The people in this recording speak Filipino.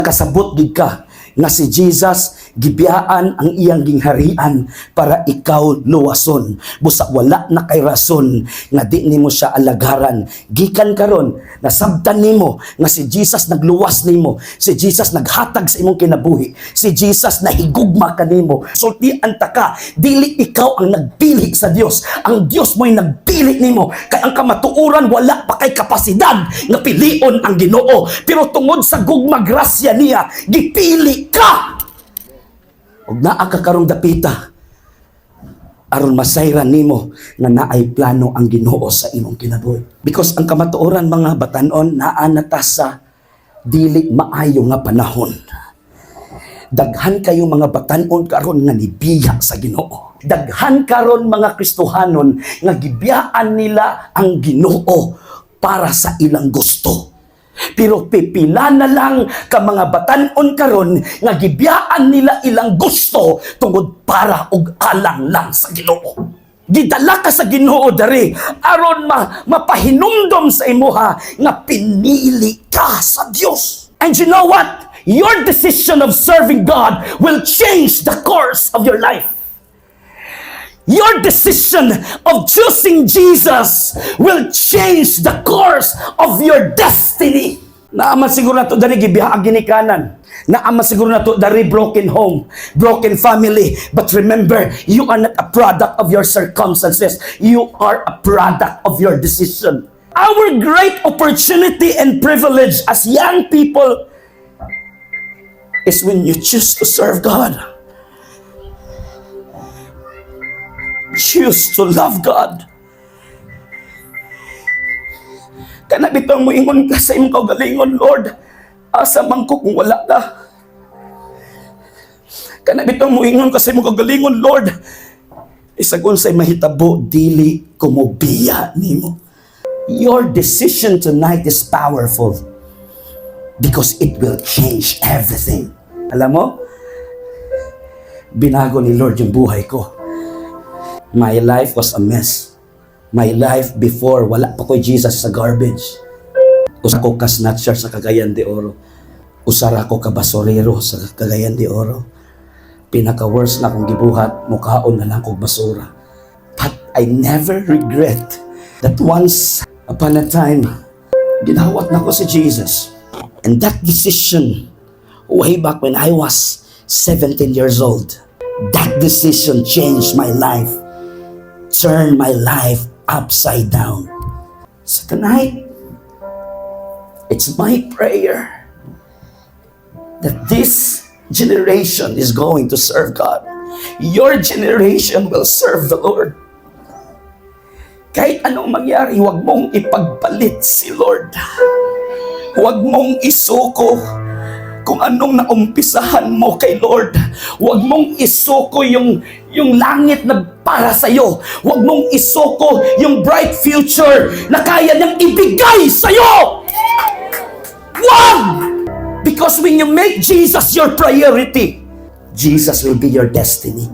Kasabot gid ka nga si Jesus gibiyaan ang iyang gingharian para ikaw luwason. Busa wala na kay rason nga di nimo siya alagaran. Gikan karon nasabtan nimo nga si Jesus nagluwas nimo, si Jesus naghatag sa imong kinabuhi, si Jesus nahigugma kanimo. Sultian ta ka, dili ikaw ang nagpili sa Dios. Ang Dios mo'y nagpili nimo. Kay ang kamatuoran wala pa kay kapasidad nga pilion ang Ginoo. Pero tungod sa gugma grasya niya, gipili ka. Og naa ka karong dapita aron masayran nimo nga naay plano ang Ginoo sa imong kinabuhi. Because ang kamatuoran mga batan-on naa na ta sa dili maayo nga panahon. Daghan kayo mga batan-on karon nga nibiya sa Ginoo. Daghan karon mga Kristohanon nga gibiyaan nila ang Ginoo para sa ilang gusto. Pero pipila na lang ka mga batan-on karon nga gibiyaan nila ilang gusto tungod para og alang lang sa Ginoo. Gidala ka sa Ginoo dari aron mapahinumdom sa imuha nga pinili ka sa Dios. And you know what? Your decision of serving God will change the course of your life. Your decision of choosing Jesus will change the course of your destiny. Naaman siguro na to dari gibiha ginikanan. Naaman siguro na to dari broken home, broken family. But remember, you are not a product of your circumstances. You are a product of your decision. Our great opportunity and privilege as young people is when you choose to serve God. Choose to love God. Kana bitong mo ingon ka sa imong kaugalingon, Lord, asa man ko kung wala ka. Kana bitong mo ingon ka sa imong kaugalingon, Lord, isagon say mahitabo dili ko mo biya nimo. Your decision tonight is powerful because it will change everything. Alam mo, binago ni Lord yung buhay ko. My life was a mess. My life before, wala pa ko Jesus sa garbage. Usa ko ka-snatcher sa Cagayan de Oro. Usara ko ka-basurero sa Cagayan de Oro. Pinaka-worst na akong gibuhat, mukhaon na lang kong basura. But I never regret that once upon a time, ginawat na ko si Jesus. And that decision, way back when I was 17 years old, that decision changed my life. Turn my life upside down. So tonight, it's my prayer that this generation is going to serve God. Your generation will serve the Lord. Kahit anong mangyari, huwag mong ipagpalit si Lord. Huwag mong isuko kung anong naumpisahan mo kay Lord. Huwag mong isuko yung langit na para sa'yo. Huwag mong isuko yung bright future na kaya niyang ibigay sa'yo. Huwag! Because when you make Jesus your priority, Jesus will be your destiny.